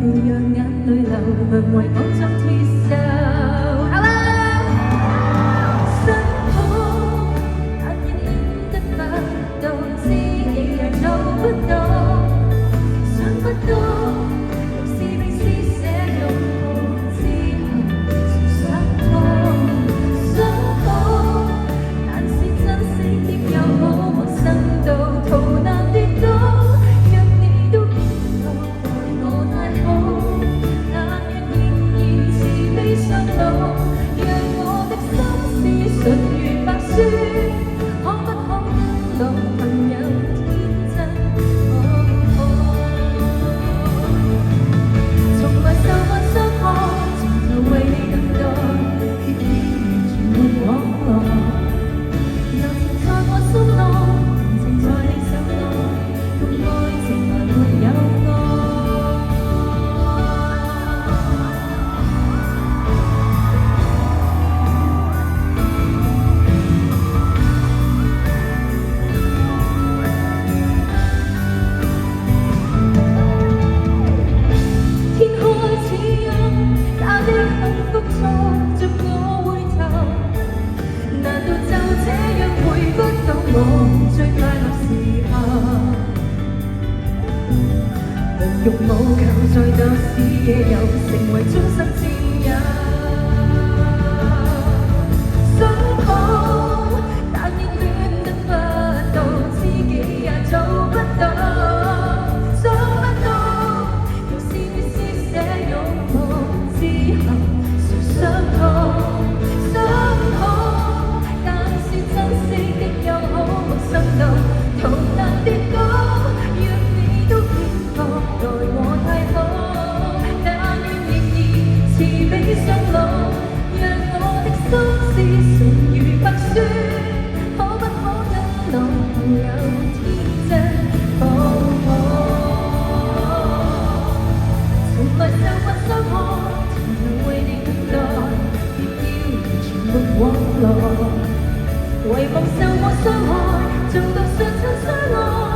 你讓眼淚流，淪為我將鐵鏽。想好，但仍顯得不到，知己也做不到，想不到，若是被施捨擁抱之後，才想好，想好，但是真實的又好陌生到逃難跌倒，若你都見過待我太好，但願仍然慈悲相待，讓我的心思純如白雪，可不可當朋友天真從來受過傷害，從頭為你等待，結結完全沒往來，柔情在我心內，同情在你手內，共愛情來沒有愛。天開始暗，他的幸福錯着我回頭，難道就這樣回不到我最快樂時候？無欲無求，在這視野又成為終身摯友。想好，但仍戀得不到，知己也做不到，想不到，若是你施捨擁抱之後，誰想好，想好，但是珍惜的又好陌生到逃難跌倒，若你都見過待我太好，但願仍然慈悲相待，讓我的心思純如白雪，可不可跟我有天真可可？從來受過傷害，從頭為你等待，別要完全沒往來，遺忘受過傷害，做到相親相愛。